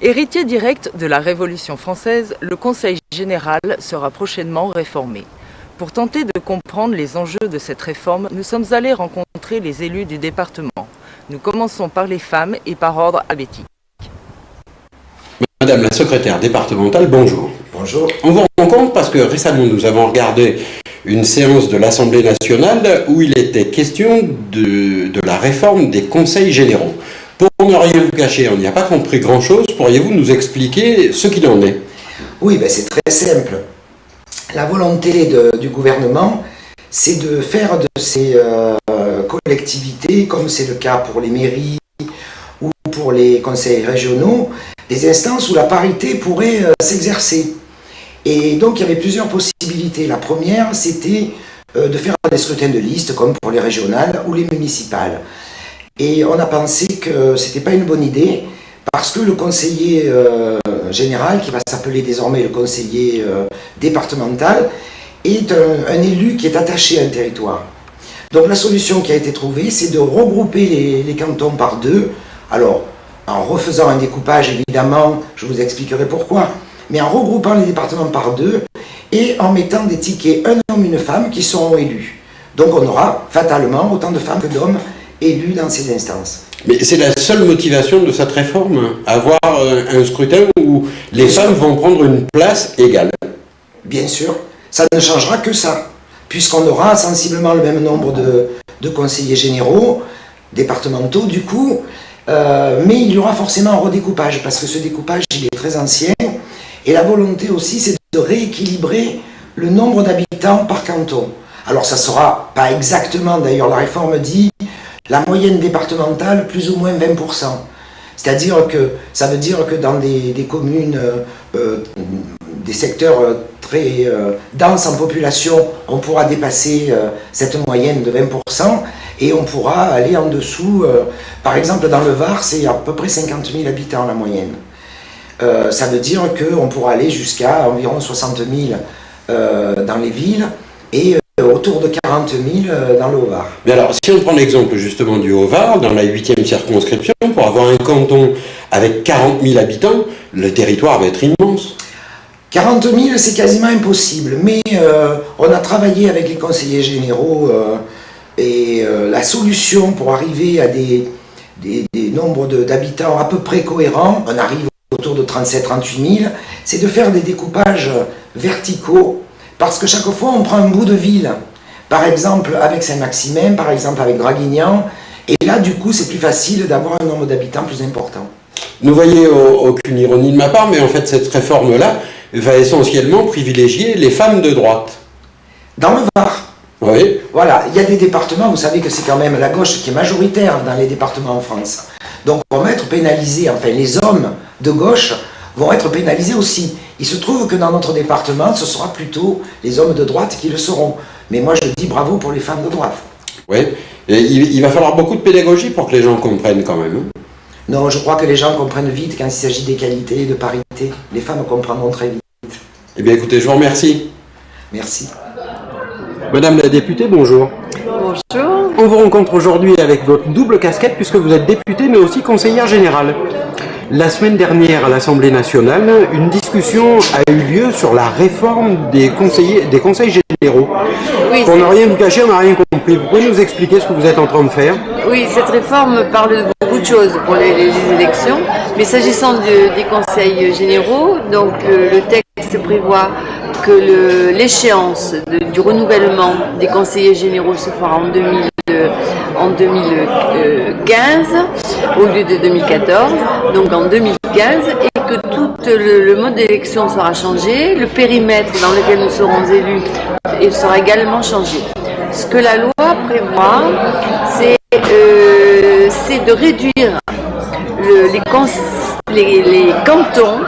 Héritier direct de la Révolution française, le Conseil général sera prochainement réformé. Pour tenter de comprendre les enjeux de cette réforme, nous sommes allés rencontrer les élus du département. Nous commençons par les femmes et par ordre alphabétique. Madame la secrétaire départementale, bonjour. Bonjour. On vous rencontre parce que récemment nous avons regardé une séance de l'Assemblée nationale où il était question de la réforme des conseils généraux. Pour ne rien vous cacher, on n'y a pas compris grand-chose. Pourriez-vous nous expliquer ce qu'il en est? Oui, c'est très simple. La volonté du gouvernement, c'est de faire de ces collectivités, comme c'est le cas pour les mairies ou pour les conseils régionaux, des instances où la parité pourrait s'exercer. Et donc il y avait plusieurs possibilités. La première, c'était de faire des scrutins de liste, comme pour les régionales ou les municipales. Et on a pensé que ce n'était pas une bonne idée, parce que le conseiller général, qui va s'appeler désormais le conseiller départemental, est un élu qui est attaché à un territoire. Donc la solution qui a été trouvée, c'est de regrouper les cantons par deux. Alors, en refaisant un découpage, évidemment, je vous expliquerai pourquoi, mais en regroupant les départements par deux et en mettant des tickets, un homme, une femme, qui seront élus. Donc on aura fatalement autant de femmes que d'hommes élus dans ces instances. Mais c'est la seule motivation de cette réforme, avoir un scrutin où les femmes vont prendre une place égale? Bien sûr, ça ne changera que ça, puisqu'on aura sensiblement le même nombre de conseillers généraux, départementaux du coup, mais il y aura forcément un redécoupage, parce que ce découpage il est très ancien, et la volonté aussi c'est de rééquilibrer le nombre d'habitants par canton. Alors ça sera pas exactement, d'ailleurs la réforme dit, la moyenne départementale, plus ou moins 20%. C'est-à-dire que ça veut dire que dans des communes, des secteurs très denses en population, on pourra dépasser cette moyenne de 20% et on pourra aller en dessous. Par exemple, dans le Var, c'est à peu près 50 000 habitants la moyenne. Ça veut dire qu'on pourra aller jusqu'à environ 60 000 dans les villes et autour de 40 000 dans le Haut-Var. Mais alors, si on prend l'exemple justement du Haut-Var, dans la 8e circonscription, pour avoir un canton avec 40 000 habitants, le territoire va être immense. 40 000, c'est quasiment impossible, mais on a travaillé avec les conseillers généraux et la solution pour arriver à des nombres d'habitants à peu près cohérents, on arrive autour de 37 000-38 000, c'est de faire des découpages verticaux. Parce que chaque fois, on prend un bout de ville. Par exemple, avec Saint-Maximin, par exemple, avec Draguignan. Et là, du coup, c'est plus facile d'avoir un nombre d'habitants plus important. Ne voyez aucune ironie de ma part, mais en fait, cette réforme-là va essentiellement privilégier les femmes de droite. Dans le Var. Oui. Voilà, il y a des départements, vous savez que c'est quand même la gauche qui est majoritaire dans les départements en France. Donc, on va être pénalisés, enfin, les hommes de gauche vont être pénalisés aussi. Il se trouve que dans notre département, ce sera plutôt les hommes de droite qui le seront. Mais moi, je dis bravo pour les femmes de droite. Oui, et il va falloir beaucoup de pédagogie pour que les gens comprennent quand même. Non, je crois que les gens comprennent vite quand il s'agit d'égalité et de parité. Les femmes comprendront très vite. Eh bien, écoutez, je vous remercie. Merci. Madame la députée, bonjour. Bonjour. On vous rencontre aujourd'hui avec votre double casquette puisque vous êtes députée mais aussi conseillère générale. La semaine dernière à l'Assemblée nationale, une discussion a eu lieu sur la réforme des conseils généraux. Oui, pour ne rien vous cacher, on n'a rien compris. Vous pouvez nous expliquer ce que vous êtes en train de faire? Oui, cette réforme parle de beaucoup de choses pour les élections, mais s'agissant des conseils généraux, donc le texte prévoit que l'échéance du renouvellement des conseillers généraux se fera en 2015 au lieu de 2014, donc en 2015, et que tout le mode d'élection sera changé, le périmètre dans lequel nous serons élus sera également changé. Ce que la loi prévoit, c'est de réduire les cantons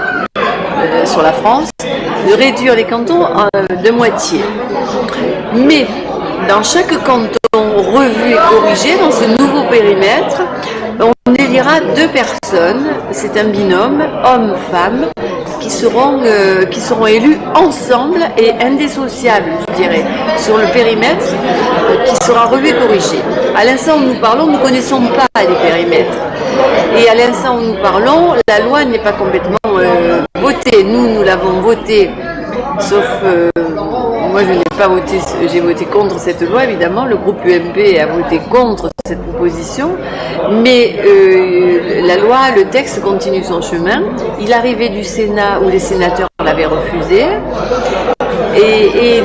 sur la France, de réduire les cantons de moitié. Mais dans chaque canton revu et corrigé, dans ce nouveau périmètre, on élira 2 personnes, c'est un binôme, homme-femme, qui seront élus ensemble et indissociables, je dirais, sur le périmètre qui sera revu et corrigé. À l'instant où nous parlons, nous ne connaissons pas les périmètres. Et à l'instant où nous parlons, la loi n'est pas complètement votée. Nous l'avons votée, sauf moi je n'ai pas voté, j'ai voté contre cette loi évidemment, le groupe UMP a voté contre cette proposition, mais la loi, le texte continue son chemin. Il arrivait du Sénat où les sénateurs l'avaient refusé, et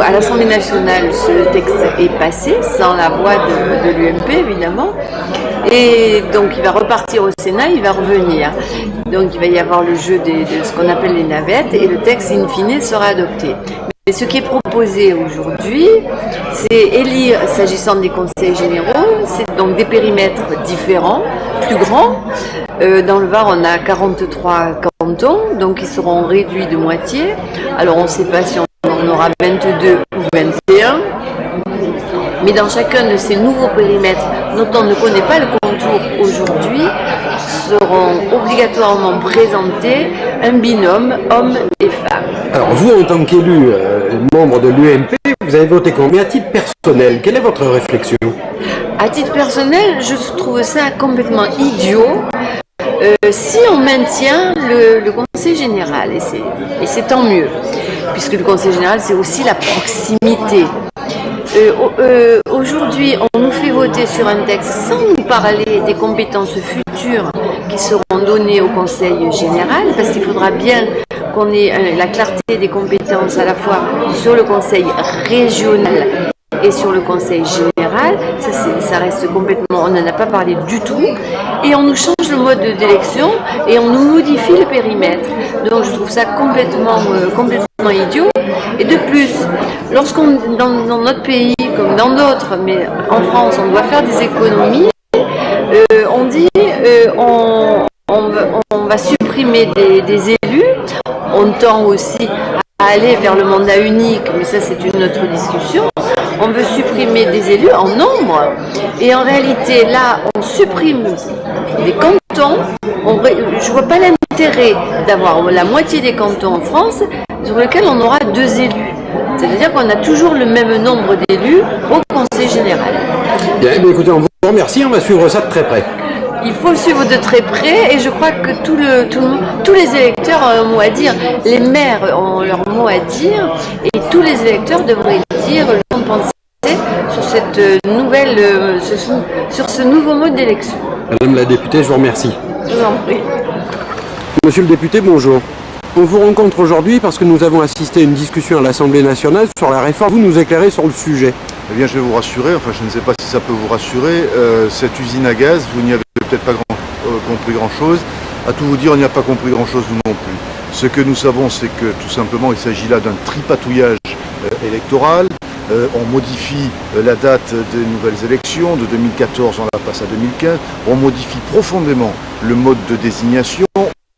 à l'Assemblée nationale ce texte est passé sans la voix de l'UMP évidemment, et donc il va repartir au Sénat, il va revenir. Donc il va y avoir le jeu de ce qu'on appelle les navettes, et le texte in fine sera adopté. Mais ce qui est proposé aujourd'hui, c'est élire, s'agissant des conseils généraux, c'est donc des périmètres différents, plus grands. Dans le Var, on a 43 cantons, donc ils seront réduits de moitié. Alors on ne sait pas si on en aura 22 ou 21. Mais dans chacun de ces nouveaux périmètres, dont on ne connaît pas le contour aujourd'hui, seront obligatoirement présentés un binôme homme et femme. Alors vous, en tant qu'élu, membre de l'UMP, vous avez voté combien à titre personnel? Quelle est votre réflexion? À titre personnel, je trouve ça complètement idiot. Si on maintient le conseil général, et c'est tant mieux, puisque le conseil général c'est aussi la proximité. Aujourd'hui, on nous fait voter sur un texte sans nous parler des compétences futures qui seront données au conseil général, parce qu'il faudra bien qu'on ait la clarté des compétences à la fois sur le conseil régional et sur le conseil général. Ça reste complètement, on n'en a pas parlé du tout, et on nous change le mode d'élection et on nous modifie le périmètre. Donc je trouve ça complètement idiot. Et de plus, lorsqu'on dans notre pays comme dans d'autres, mais en France on doit faire des économies, on dit on va supprimer des élus. On tend aussi à aller vers le mandat unique, mais ça c'est une autre discussion. On veut supprimer des élus en nombre, et en réalité là on supprime des cantons. Je vois pas l'intérêt d'avoir la moitié des cantons en France sur lesquels on aura 2 élus. C'est-à-dire qu'on a toujours le même nombre d'élus au conseil général. Bien, écoutez, on vous remercie, on va suivre ça de très près. Il faut le suivre de très près, et je crois que tous les électeurs ont un mot à dire. Les maires ont leur mot à dire, et tous les électeurs devraient dire leur pensée sur cette sur ce nouveau mode d'élection. Madame la députée, je vous remercie. Je vous en prie. Monsieur le député, bonjour. On vous rencontre aujourd'hui parce que nous avons assisté à une discussion à l'Assemblée nationale sur la réforme. Vous nous éclairez sur le sujet. Eh bien, je vais vous rassurer, enfin je ne sais pas si ça peut vous rassurer, cette usine à gaz, vous n'y avez peut-être pas compris grand-chose. À tout vous dire, on n'y a pas compris grand-chose, nous non plus. Ce que nous savons, c'est que tout simplement, il s'agit là d'un tripatouillage électoral. On modifie la date des nouvelles élections, de 2014 on la passe à 2015. On modifie profondément le mode de désignation.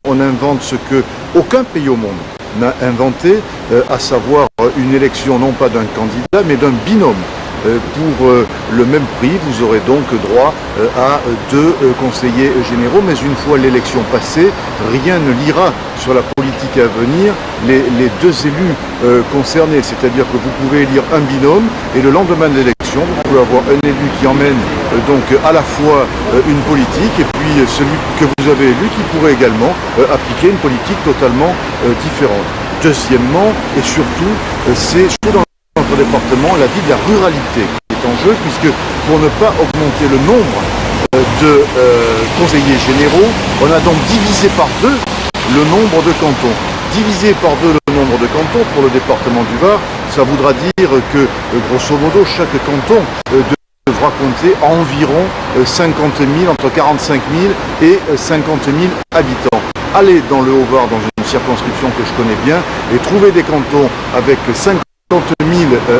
On invente ce que aucun pays au monde n'a inventé, à savoir une élection non pas d'un candidat mais d'un binôme. Pour le même prix, vous aurez donc droit à 2 conseillers généraux, mais une fois l'élection passée, rien ne lira sur la politique à venir les 2 élus concernés. C'est-à-dire que vous pouvez élire un binôme et le lendemain de l'élection, vous pouvez avoir un élu qui emmène donc à la fois une politique et puis celui que vous avez élu qui pourrait également appliquer une politique totalement différente. Deuxièmement, et surtout, c'est dans notre département la vie de la ruralité qui est en jeu, puisque pour ne pas augmenter le nombre de conseillers généraux, on a donc divisé par 2 le nombre de cantons. Divisé par 2 le nombre de cantons pour le département du Var, ça voudra dire que grosso modo chaque canton devra compter environ 50 000, entre 45 000 et 50 000 habitants. Allez dans le Haut-Var, dans une circonscription que je connais bien, et trouvez des cantons avec 50 000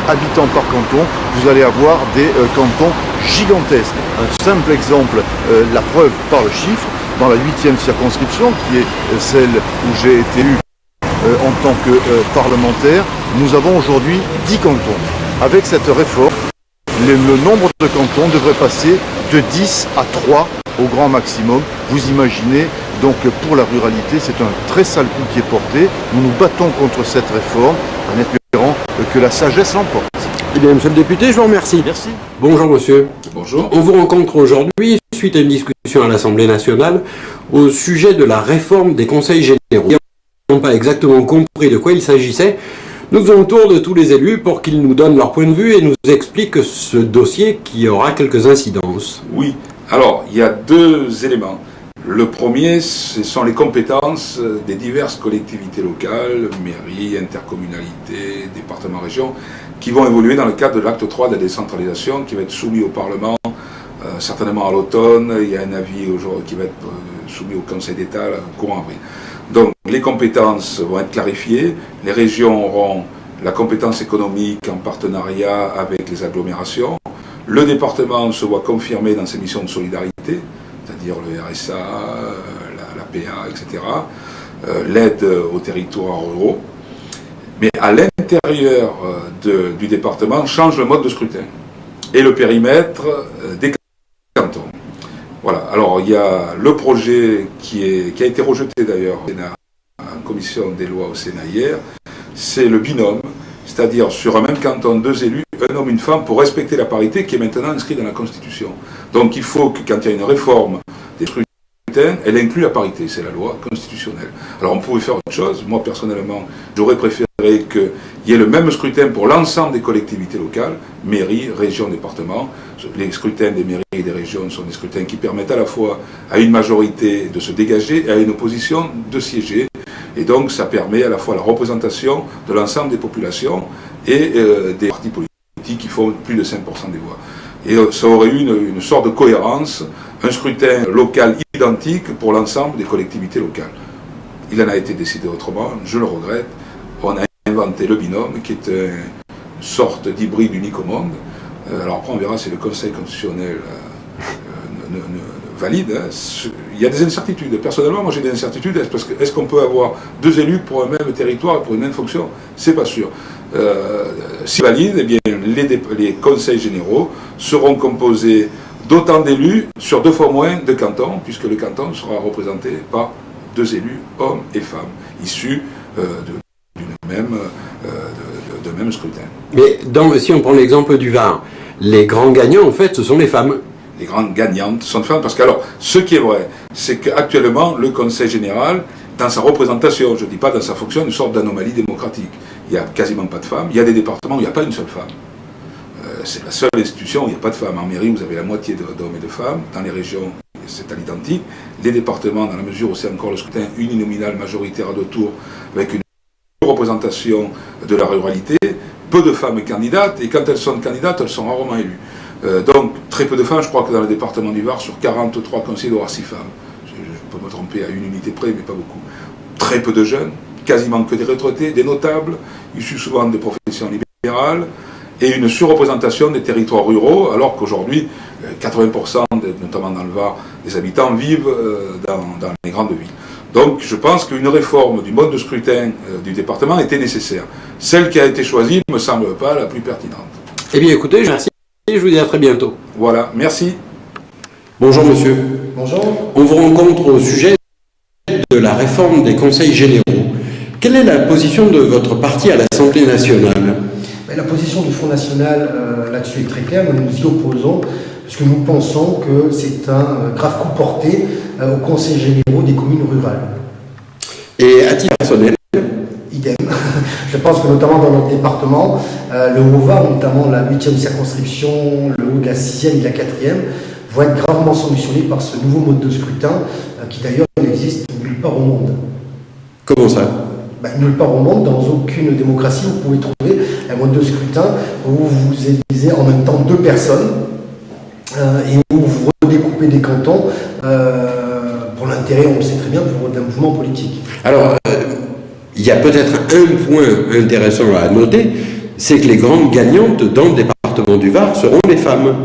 habitants par canton, vous allez avoir des cantons gigantesques. Un simple exemple, la preuve par le chiffre, dans la 8e circonscription, qui est celle où j'ai été élu en tant que parlementaire, nous avons aujourd'hui 10 cantons. Avec cette réforme, le nombre de cantons devrait passer de 10 à 3 au grand maximum. Vous imaginez, donc pour la ruralité, c'est un très sale coup qui est porté. Nous nous battons contre cette réforme en espérant que la sagesse l'emporte. Eh bien, monsieur le député, je vous remercie. Merci. Bonjour, monsieur. Bonjour. On vous rencontre aujourd'hui suite à une discussion à l'Assemblée nationale au sujet de la réforme des conseils généraux. Nous n'avons pas exactement compris de quoi il s'agissait. Nous faisons le tour de tous les élus pour qu'ils nous donnent leur point de vue et nous expliquent ce dossier qui aura quelques incidences. Oui, alors il y a deux éléments. Le premier, ce sont les compétences des diverses collectivités locales, mairies, intercommunalités, départements, régions, qui vont évoluer dans le cadre de l'acte 3 de la décentralisation qui va être soumis au Parlement, certainement à l'automne. Il y a un avis aujourd'hui qui va être soumis au Conseil d'État courant avril. Donc les compétences vont être clarifiées, les régions auront la compétence économique en partenariat avec les agglomérations, le département se voit confirmé dans ses missions de solidarité, c'est-à-dire le RSA, la PA, etc., l'aide aux territoires ruraux. Mais à l'intérieur du département change le mode de scrutin et le périmètre des cantons. Voilà, alors il y a le projet qui a été rejeté d'ailleurs en commission des lois au Sénat hier, c'est le binôme, c'est-à-dire sur un même canton, 2 élus, un homme, une femme, pour respecter la parité qui est maintenant inscrite dans la Constitution. Donc il faut que quand il y a une réforme des scrutins, elle inclut la parité, c'est la loi constitutionnelle. Alors on pouvait faire autre chose, moi personnellement j'aurais préféré qu'il y ait le même scrutin pour l'ensemble des collectivités locales, mairies, régions, départements. Les scrutins des mairies et des régions sont des scrutins qui permettent à la fois à une majorité de se dégager et à une opposition de siéger. Et donc ça permet à la fois la représentation de l'ensemble des populations et des partis politiques qui font plus de 5% des voix. Et ça aurait eu une sorte de cohérence, un scrutin local identique pour l'ensemble des collectivités locales. Il en a été décidé autrement, je le regrette. On a inventé le binôme, qui est une sorte d'hybride unique au monde. Alors après, on verra si le Conseil constitutionnel valide. Hein. Il y a des incertitudes. Personnellement, moi j'ai des incertitudes. Est-ce qu'on peut avoir 2 élus pour un même territoire et pour une même fonction? C'est pas sûr. Si valide, eh bien, les conseils généraux seront composés d'autant d'élus sur 2 fois moins de cantons, puisque le canton sera représenté par 2 élus, hommes et femmes, issus de même scrutin. Mais si on prend l'exemple du Var, les grands gagnants, en fait, ce sont les femmes. Les grandes gagnantes sont femmes, parce que alors, ce qui est vrai, c'est qu'actuellement, le Conseil général, dans sa représentation, je ne dis pas dans sa fonction, une sorte d'anomalie démocratique. Il n'y a quasiment pas de femmes. Il y a des départements où il n'y a pas une seule femme. C'est la seule institution où il n'y a pas de femmes. En mairie, vous avez la moitié d'hommes et de femmes. Dans les régions, c'est à l'identique. Les départements, dans la mesure où c'est encore le scrutin uninominal majoritaire à 2 tours, avec une représentation de la ruralité, peu de femmes candidates, et quand elles sont candidates, elles sont rarement élues. Donc, très peu de femmes, je crois que dans le département du Var, sur 43 conseillers, il doit y avoir 6 femmes. Je peux me tromper à une unité près, mais pas beaucoup. Très peu de jeunes, quasiment que des retraités, des notables, issus souvent des professions libérales, et une surreprésentation des territoires ruraux, alors qu'aujourd'hui, 80%, notamment dans le Var, des habitants vivent dans les grandes villes. Donc je pense qu'une réforme du mode de scrutin du département était nécessaire. Celle qui a été choisie ne me semble pas la plus pertinente. Eh bien écoutez, merci et je vous dis à très bientôt. Voilà, merci. Bonjour monsieur. Bonjour. On vous rencontre au sujet de la réforme des conseils généraux. Quelle est la position de votre parti à l'Assemblée nationale? La position du Front National là-dessus est très claire, nous nous y opposons, parce que nous pensons que c'est un grave coup porté aux conseils généraux des communes rurales. Et à titre personnel? Idem. Je pense que notamment dans notre département, le Haut-Var, notamment la 8e circonscription, le haut de la 6e et de la 4e, vont être gravement sanctionnés par ce nouveau mode de scrutin, qui d'ailleurs n'existe nulle part au monde. Comment ça? Nulle part au monde, dans aucune démocratie, vous pouvez trouver un mode de scrutin où vous élisez en même temps 2 personnes et où vous redécoupez des cantons pour l'intérêt, on le sait très bien, d'un mouvement politique. Alors, il y a peut-être un point intéressant à noter, c'est que les grandes gagnantes dans le département du Var seront les femmes.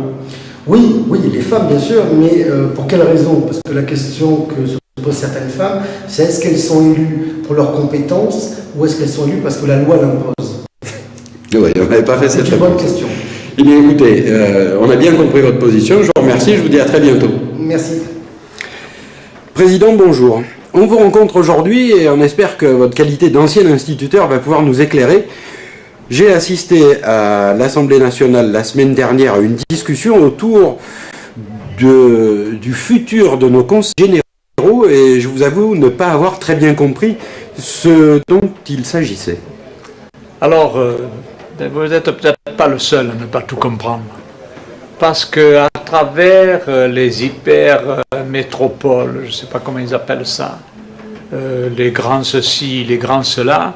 Oui, les femmes bien sûr, mais pour quelle raison? Parce que la question que se posent certaines femmes, c'est est-ce qu'elles sont élues pour leurs compétences ou est-ce qu'elles sont élues parce que la loi l'impose? Oui, on n'avait pas fait cette réponse. C'est une bonne question. Eh bien écoutez, on a bien compris votre position, je vous remercie, je vous dis à très bientôt. Merci. Président, bonjour. On vous rencontre aujourd'hui et on espère que votre qualité d'ancien instituteur va pouvoir nous éclairer J'ai assisté à l'Assemblée nationale la semaine dernière à une discussion autour du futur de nos conseils généraux et je vous avoue ne pas avoir très bien compris ce dont il s'agissait. Alors, vous n'êtes peut-être pas le seul à ne pas tout comprendre. Parce qu'à travers les hyper-métropoles, je ne sais pas comment ils appellent ça, les grands ceci, les grands cela,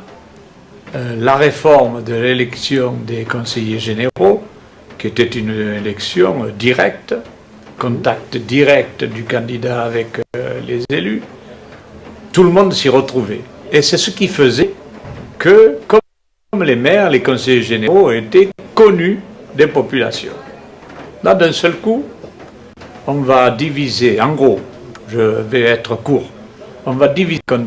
la réforme de l'élection des conseillers généraux, qui était une élection directe, contact direct du candidat avec les élus, tout le monde s'y retrouvait. Et c'est ce qui faisait que, comme les maires, les conseillers généraux étaient connus des populations. Là, d'un seul coup, on va diviser, en gros, je vais être court, on va diviser le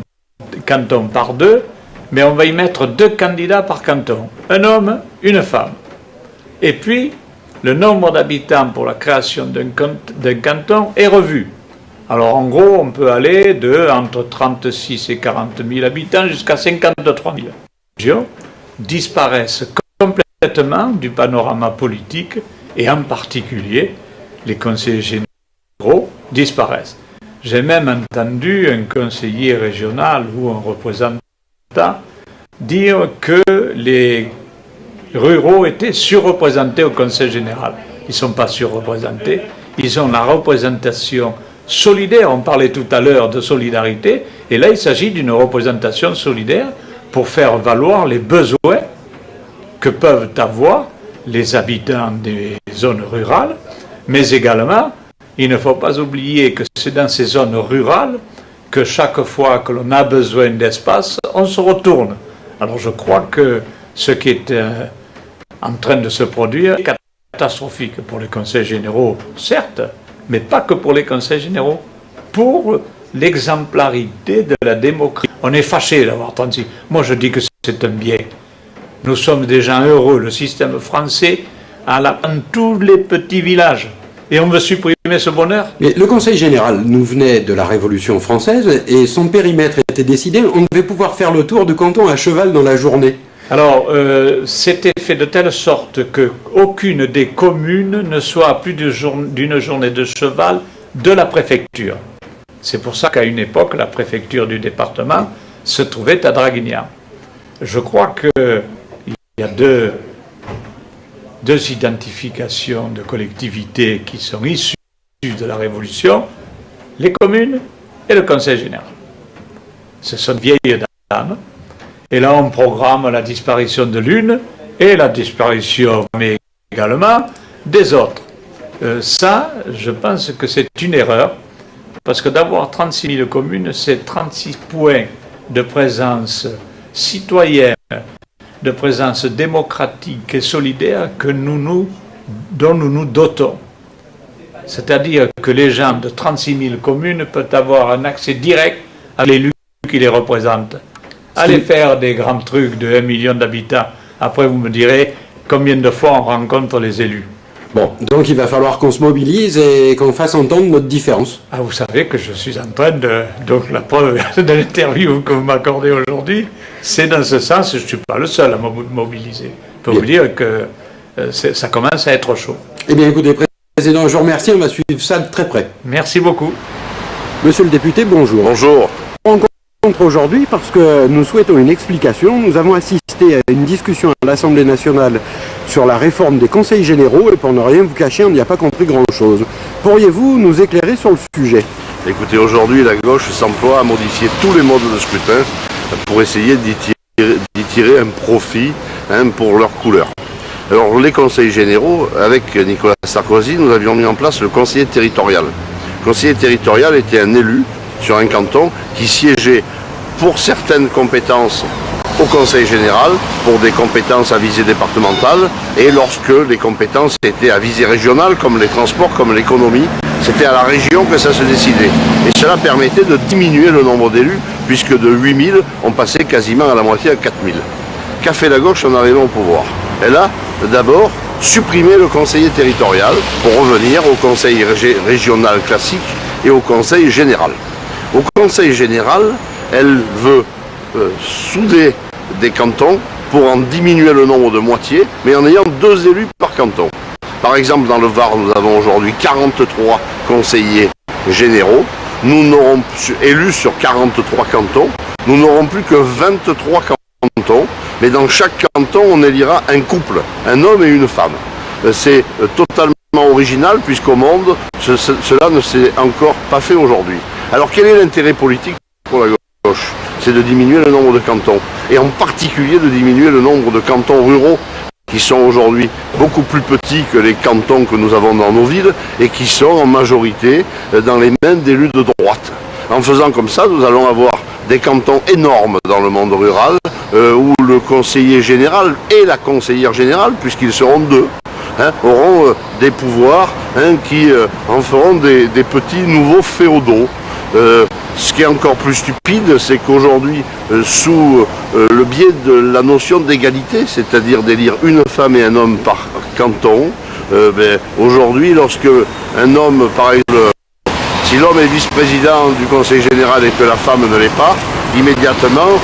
canton par deux, mais on va y mettre 2 candidats par canton, un homme, une femme. Et puis, le nombre d'habitants pour la création d'un canton est revu. Alors, en gros, on peut aller entre 36 et 40 000 habitants jusqu'à 53 000. Les régions disparaissent complètement du panorama politique et en particulier, les conseillers généraux disparaissent. J'ai même entendu un conseiller régional ou un représentant dire que les ruraux étaient surreprésentés au Conseil général. Ils ne sont pas surreprésentés, ils ont la représentation solidaire. On parlait tout à l'heure de solidarité, et là il s'agit d'une représentation solidaire pour faire valoir les besoins que peuvent avoir les habitants des zones rurales, mais également, il ne faut pas oublier que c'est dans ces zones rurales que chaque fois que l'on a besoin d'espace, on se retourne. Alors je crois que ce qui est en train de se produire est catastrophique pour les conseils généraux, certes, mais pas que pour les conseils généraux, pour l'exemplarité de la démocratie. On est fâché d'avoir 36. Moi je dis que c'est un biais. Nous sommes des gens heureux, le système français dans tous les petits villages. Et on veut supprimer ce bonheur. Mais le Conseil général nous venait de la Révolution française et son périmètre était décidé. On devait pouvoir faire le tour du canton à cheval dans la journée. Alors, c'était fait de telle sorte qu'aucune des communes ne soit à plus d'une journée de cheval de la préfecture. C'est pour ça qu'à une époque, la préfecture du département se trouvait à Draguignan. Je crois qu'il y a deux identifications de collectivités qui sont issues de la Révolution, les communes et le Conseil général. Ce sont de vieilles dames, et là on programme la disparition de l'une et la disparition, mais également, des autres. Ça, je pense que c'est une erreur, parce que d'avoir 36 000 communes, c'est 36 points de présence citoyenne, de présence démocratique et solidaire dont nous nous dotons. C'est-à-dire que les gens de 36 000 communes peuvent avoir un accès direct à l'élu qui les représente. Allez faire des grands trucs de 1 million d'habitants. Après, vous me direz combien de fois on rencontre les élus. Bon, donc il va falloir qu'on se mobilise et qu'on fasse entendre notre différence. Ah, vous savez que je suis en train de... Donc la preuve de l'interview que vous m'accordez aujourd'hui, c'est dans ce sens, je ne suis pas le seul à me mobiliser. Je peux vous dire que ça commence à être chaud. Eh bien écoutez, Président, je vous remercie, on va suivre ça de très près. Merci beaucoup. Monsieur le député, bonjour. Bonjour. On rencontre aujourd'hui parce que nous souhaitons une explication. Nous avons assisté à une discussion à l'Assemblée nationale sur la réforme des conseils généraux et pour ne rien vous cacher, on n'y a pas compris grand-chose. Pourriez-vous nous éclairer sur le sujet? Écoutez, aujourd'hui, la gauche s'emploie à modifier tous les modes de scrutin pour essayer d'y tirer un profit pour leur couleur. Alors, les conseils généraux, avec Nicolas Sarkozy, nous avions mis en place le conseiller territorial. Le conseiller territorial était un élu sur un canton qui siégeait pour certaines compétences au conseil général, pour des compétences à visée départementale, et lorsque les compétences étaient à visée régionale, comme les transports, comme l'économie, c'était à la région que ça se décidait. Et cela permettait de diminuer le nombre d'élus, puisque de 8 000, on passait quasiment à la moitié à 4 000. Qu'a fait la gauche en arrivant au pouvoir? Elle a d'abord supprimé le conseiller territorial pour revenir au conseil régional classique et au conseil général. Au conseil général, elle veut souder des cantons pour en diminuer le nombre de moitié, mais en ayant 2 élus par canton. Par exemple, dans le Var, nous avons aujourd'hui 43 conseillers généraux. Nous n'aurons élus sur 43 cantons. Nous n'aurons plus que 23 cantons, mais dans chaque canton, on élira un couple, un homme et une femme. C'est totalement original puisqu'au monde, cela ne s'est encore pas fait aujourd'hui. Alors quel est l'intérêt politique pour la gauche? C'est de diminuer le nombre de cantons, et en particulier de diminuer le nombre de cantons ruraux, qui sont aujourd'hui beaucoup plus petits que les cantons que nous avons dans nos villes, et qui sont en majorité dans les mains d'élus de droite. En faisant comme ça, nous allons avoir des cantons énormes dans le monde rural, où le conseiller général et la conseillère générale, puisqu'ils seront 2, auront des pouvoirs qui en feront des petits nouveaux féodaux. Ce qui est encore plus stupide, c'est qu'aujourd'hui, sous le biais de la notion d'égalité, c'est-à-dire d'élire une femme et un homme par canton, aujourd'hui, lorsque un homme, par exemple, si l'homme est vice-président du conseil général et que la femme ne l'est pas, immédiatement,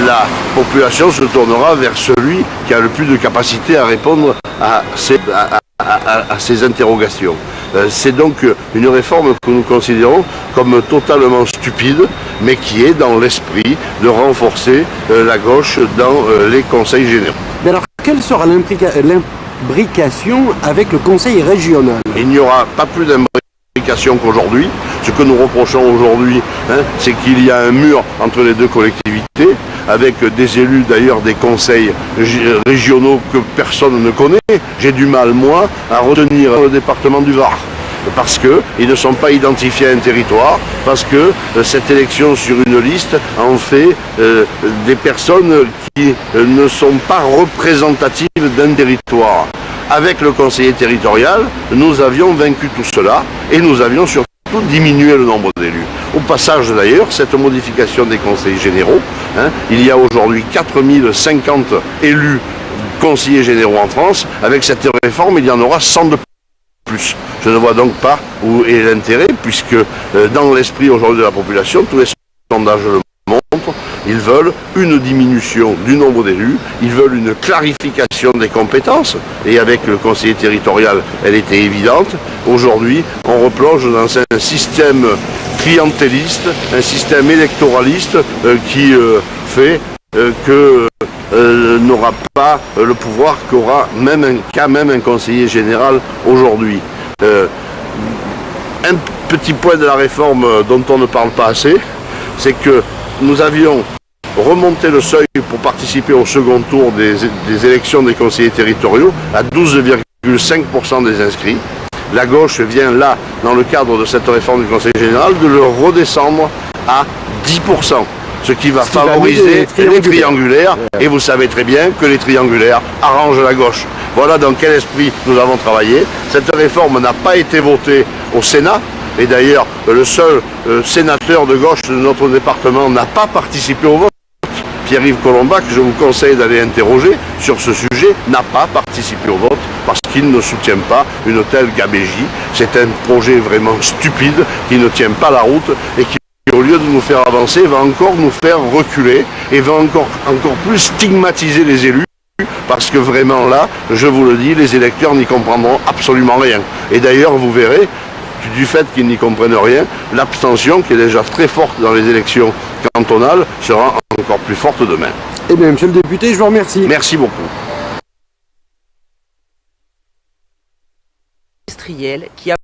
la population se tournera vers celui qui a le plus de capacité à répondre à ces interrogations. C'est donc une réforme que nous considérons comme totalement stupide, mais qui est dans l'esprit de renforcer la gauche dans les conseils généraux. Mais alors, quelle sera l'imbrication avec le conseil régional? Il n'y aura pas plus d'imbrication qu'aujourd'hui. Ce que nous reprochons aujourd'hui, c'est qu'il y a un mur entre les deux collectivités, avec des élus d'ailleurs des conseils régionaux que personne ne connaît. J'ai du mal, moi, à retenir le département du Var, parce qu'ils ne sont pas identifiés à un territoire, parce que cette élection sur une liste en fait des personnes qui ne sont pas représentatives d'un territoire. Avec le conseiller territorial, nous avions vaincu tout cela, et nous avions surtout diminué le nombre d'élus. Au passage d'ailleurs, cette modification des conseils généraux, il y a aujourd'hui 4050 élus conseillers généraux en France. Avec cette réforme, il y en aura 100 de plus. Je ne vois donc pas où est l'intérêt, puisque dans l'esprit aujourd'hui de la population, tous les sondages le montrent, ils veulent une diminution du nombre d'élus, ils veulent une clarification des compétences, et avec le conseiller territorial, elle était évidente. Aujourd'hui, on replonge dans un système clientéliste, un système électoraliste qui fait que n'aura pas le pouvoir qu'aura même un conseiller général aujourd'hui. Un petit point de la réforme dont on ne parle pas assez, c'est que nous avions remonté le seuil pour participer au second tour des élections des conseillers territoriaux à 12,5% des inscrits. La gauche vient là, dans le cadre de cette réforme du Conseil général, de le redescendre à 10%. Ce qui va favoriser les triangulaires. Et vous savez très bien que les triangulaires arrangent la gauche. Voilà dans quel esprit nous avons travaillé. Cette réforme n'a pas été votée au Sénat. Et d'ailleurs, le seul sénateur de gauche de notre département n'a pas participé au vote. Pierre-Yves Colombac, que je vous conseille d'aller interroger sur ce sujet, n'a pas participé au vote parce qu'il ne soutient pas une telle gabégie. C'est un projet vraiment stupide qui ne tient pas la route et qui, au lieu de nous faire avancer, va encore nous faire reculer et va encore plus stigmatiser les élus. Parce que vraiment là, je vous le dis, les électeurs n'y comprendront absolument rien. Et d'ailleurs, vous verrez, du fait qu'ils n'y comprennent rien, l'abstention, qui est déjà très forte dans les élections cantonales, sera encore plus forte demain. Eh bien, monsieur le député, je vous remercie. Merci beaucoup. Industriel qui a